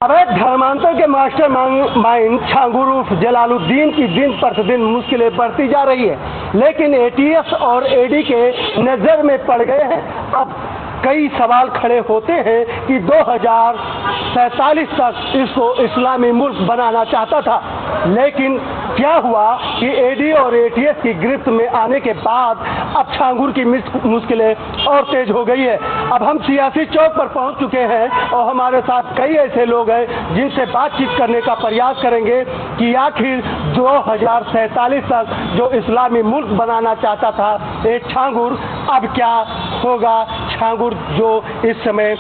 अवैध धर्मांतर के मास्टर माइंड छांगुर उर्फ जलालुद्दीन की दिन प्रतिदिन मुश्किलें बढ़ती जा रही है, लेकिन एटीएस और एडी के नजर में पड़ गए हैं। अब कई सवाल खड़े होते हैं कि 2047 तक इसको इस्लामी मुल्क बनाना चाहता था, लेकिन क्या हुआ कि एडी और एटीएस की गिरफ्त में आने के बाद अब छांगुर की मुश्किलें और तेज हो गई है। अब हम सियासी चौक पर पहुंच चुके हैं और हमारे साथ कई ऐसे लोग हैं जिनसे बातचीत करने का प्रयास करेंगे कि आखिर 2047 तक जो इस्लामी मुल्क बनाना चाहता था ये छांगुर, अब क्या होगा। छांगुर जो इस समय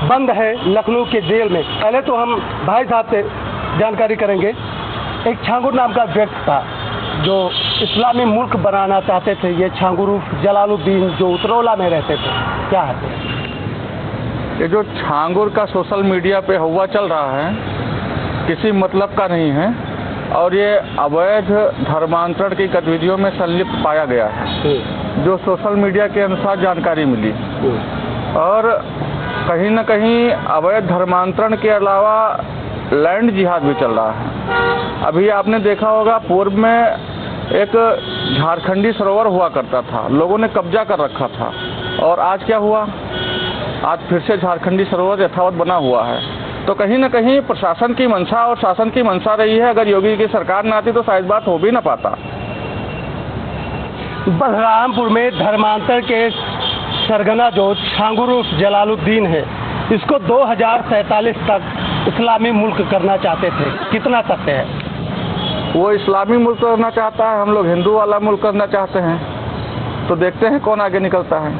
बंद है लखनऊ के जेल में। पहले तो हम भाई साहब से जानकारी करेंगे। एक छांगुर नाम का व्यक्ति था जो इस्लामी मुल्क बनाना चाहते थे। ये छांगुर उर्फ जलालुद्दीन जो उतरौला में रहते थे, क्या है ये जो छांगुर का सोशल मीडिया पे हवा चल रहा है किसी मतलब का नहीं है और ये अवैध धर्मांतरण की गतिविधियों में संलिप्त पाया गया है, जो सोशल मीडिया के अनुसार जानकारी मिली। और कहीं न कहीं अवैध धर्मांतरण के अलावा लैंड जिहाद भी चल रहा है। अभी आपने देखा होगा पूर्व में एक झारखंडी सरोवर हुआ करता था, लोगों ने कब्जा कर रखा था, और आज क्या हुआ, आज फिर से झारखंडी सरोवर यथावत बना हुआ है। तो कहीं न कहीं प्रशासन की मंशा और शासन की मंशा रही है। अगर योगी की सरकार न आती तो शायद बात हो भी न पाता। बलरामपुर में धर्मांतर के सरगना जो छांगुर उर्फ जलालुद्दीन है, इसको 2047 तक इस्लामी मुल्क करना चाहते थे। कितना सत्य है? वो इस्लामी मुल्क करना चाहता है, हम लोग हिंदू वाला मुल्क करना चाहते हैं, तो देखते हैं कौन आगे निकलता है।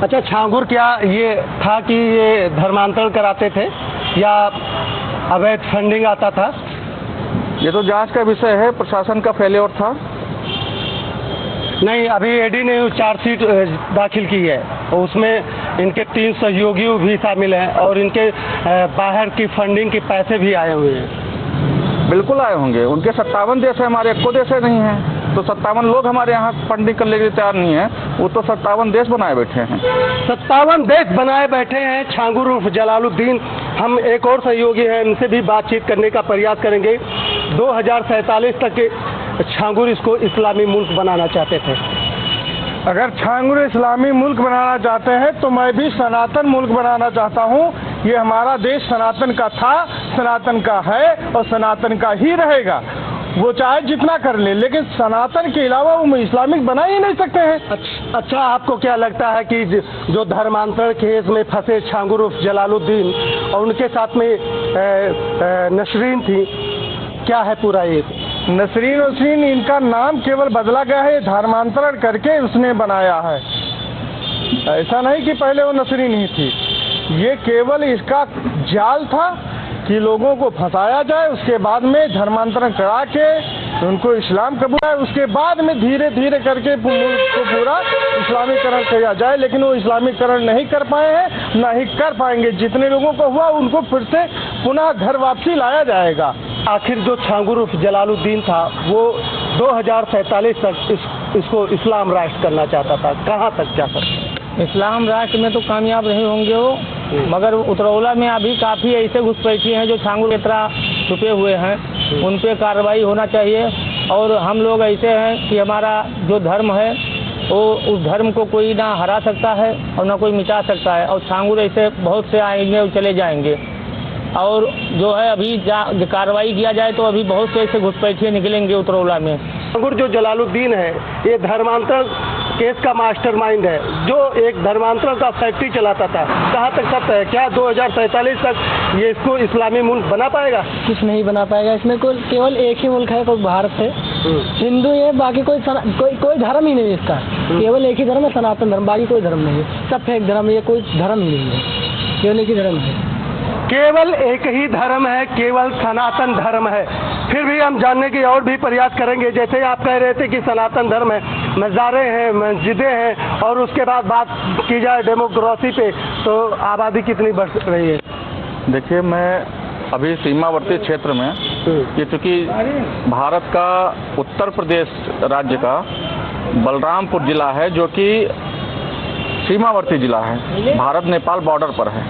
अच्छा, छांगुर क्या ये था कि ये धर्मांतरण कराते थे या अवैध फंडिंग आता था? ये तो जांच का विषय है, प्रशासन का फेल्योर था। नहीं, अभी एडी ने चार्जशीट दाखिल की है और उसमें इनके 3 सहयोगी भी शामिल हैं और इनके बाहर की फंडिंग के पैसे भी आए हुए हैं। बिल्कुल आए होंगे, उनके 57 देश है, हमारे एको देश नहीं है। तो 57 लोग हमारे यहाँ फंडिंग करने के लिए तैयार नहीं है, वो तो 57 देश बनाए बैठे हैं। 57 देश बनाए बैठे हैं छांगुर उर्फ जलालुद्दीन। हम एक और सहयोगी हैं, उनसे भी बातचीत करने का प्रयास करेंगे। 2047 तक छांगुर इसको इस्लामी मुल्क बनाना चाहते थे। अगर छांगुर इस्लामी मुल्क बनाना चाहते हैं तो मैं भी सनातन मुल्क बनाना चाहता हूँ। ये हमारा देश सनातन का था, सनातन का है और सनातन का ही रहेगा। वो चाहे जितना कर ले, लेकिन सनातन के अलावा वो इस्लामिक बना ही नहीं सकते हैं। अच्छा, आपको क्या लगता है कि जो धर्मांतरण केस में फंसे छांगुर उर्फ जलालुद्दीन और उनके साथ में नसरीन थी, क्या है पूरा ये? नसरीन इनका नाम केवल बदला गया है, धर्मांतरण करके उसने बनाया है। ऐसा नहीं कि पहले वो नसरीन ही थी, ये केवल इसका जाल था कि लोगों को फंसाया जाए, उसके बाद में धर्मांतरण करा के उनको इस्लाम कबूल है, उसके बाद में धीरे धीरे करके मुल्क को पूरा इस्लामीकरण किया जाए। लेकिन वो इस्लामीकरण नहीं कर पाए हैं, ना ही कर पाएंगे। जितने लोगों को हुआ उनको फिर से पुनः घर वापसी लाया जाएगा। आखिर जो छांगुर उर्फ जलालुद्दीन था वो 2047 तक इसको इस्लाम राष्ट्र करना चाहता था। कहाँ तक जा सकता? इस्लाम राष्ट्र में तो कामयाब नहीं होंगे वो, मगर उतरौला में अभी काफ़ी ऐसे घुसपैठी हैं जो छांगुर की तरह छुपे हुए हैं, उन पे कार्रवाई होना चाहिए। और हम लोग ऐसे हैं कि हमारा जो धर्म है वो उस धर्म को कोई ना हरा सकता है और ना कोई मिटा सकता है। और छांगुर ऐसे बहुत से आएंगे और चले जाएंगे, और जो है अभी कार्रवाई किया जाए तो अभी बहुत से ऐसे घुसपैठिए निकलेंगे उतरौला में। छांगुर जो जलालुद्दीन है ये धर्मांतरण केस का मास्टरमाइंड है, जो एक धर्मांतरण का फैक्ट्री चलाता था। कहाँ तक सत्य है? क्या 2047 तक ये इसको इस्लामी मुल्क बना पाएगा? कुछ नहीं बना पाएगा। इसमें केवल एक ही मुल्क है, कोई भारत है, हिंदू है, बाकी कोई धर्म ही नहीं है इसका। केवल एक ही धर्म है, सनातन धर्म, बाकी कोई धर्म नहीं है। सब फेक धर्म, ये कोई धर्म ही नहीं है, केवल एक ही धर्म है। केवल एक ही धर्म है, केवल सनातन धर्म है। फिर भी हम जानने की और भी प्रयास करेंगे। जैसे आप कह रहे थे कि सनातन धर्म है, मज़ारें हैं, मस्जिदें हैं, और उसके बाद बात की जाए डेमोक्रेसी पे, तो आबादी कितनी बढ़ रही है? देखिए, मैं अभी सीमावर्ती क्षेत्र में, ये चूँकि भारत का उत्तर प्रदेश राज्य का बलरामपुर जिला है, जो कि सीमावर्ती जिला है, भारत नेपाल बॉर्डर पर है।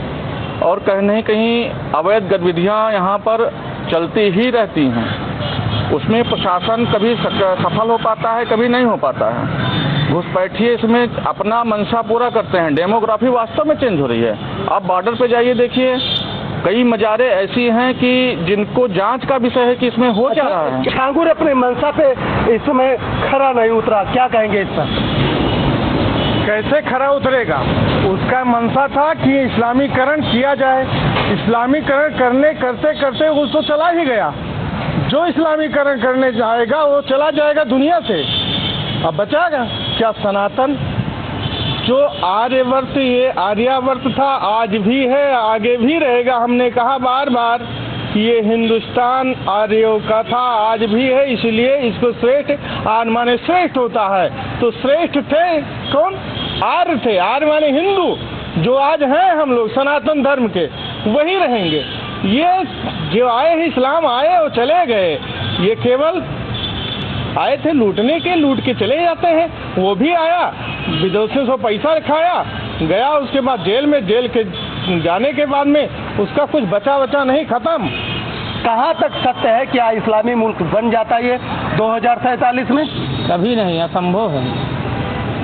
और कहीं न कहीं अवैध गतिविधियां यहाँ पर चलती ही रहती हैं। उसमें प्रशासन कभी सफल हो पाता है, कभी नहीं हो पाता है। घुसपैठिए इसमें अपना मंशा पूरा करते हैं। डेमोग्राफी वास्तव में चेंज हो रही है। आप बॉर्डर पे जाइए, देखिए कई मजारे ऐसी हैं कि जिनको जांच का विषय है कि इसमें हो क्या रहा है। छांगुर अपने मंशा पे इस समय खरा नहीं उतरा, क्या कहेंगे इस पर? कैसे खरा उतरेगा? उसका मंशा था कि इस्लामीकरण किया जाए। इस्लामीकरण करते करते वो तो चला ही गया। जो इस्लामीकरण करने जाएगा वो चला जाएगा दुनिया से। अब बचाएगा क्या सनातन? जो आर्यवर्त, ये आर्यावर्त था, आज भी है, आगे भी रहेगा। हमने कहा बार बार कि ये हिंदुस्तान आर्यों का था, आज भी है, इसलिए इसको श्रेष्ठ, आर्य माने श्रेष्ठ होता है। तो श्रेष्ठ थे कौन? आर्य थे। आर्य माने हिंदू। जो आज हैं हम लोग सनातन धर्म के, वही रहेंगे। ये जो आए हैं, इस्लाम आए और चले गए, ये केवल आए थे लूटने के, लूट के चले जाते हैं। वो भी आया, विदेशों से पैसा खाया, गया, उसके बाद जेल में, जेल के जाने के बाद में उसका कुछ बचा नहीं, खत्म। कहाँ तक सत्य है? क्या इस्लामी मुल्क बन जाता है ये 2047 में? कभी नहीं, असंभव है,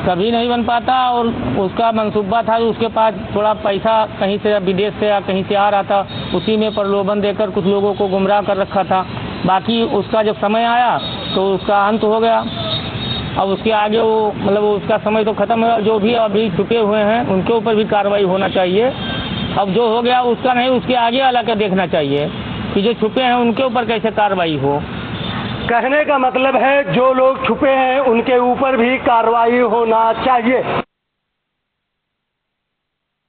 कभी नहीं बन पाता। और उसका मंसूबा था, उसके पास थोड़ा पैसा कहीं से विदेश से या कहीं से आ रहा था, उसी में प्रलोभन देकर कुछ लोगों को गुमराह कर रखा था। बाकी उसका जब समय आया तो उसका अंत हो गया। अब उसके आगे वो मतलब उसका समय तो खत्म है। जो भी अभी छुपे हुए हैं उनके ऊपर भी कार्रवाई होना चाहिए। अब जो हो गया उसका नहीं, उसके आगे वाला का देखना चाहिए कि जो छुपे हैं उनके ऊपर कैसे कार्रवाई हो। कहने का मतलब है जो लोग छुपे हैं उनके ऊपर भी कार्रवाई होना चाहिए।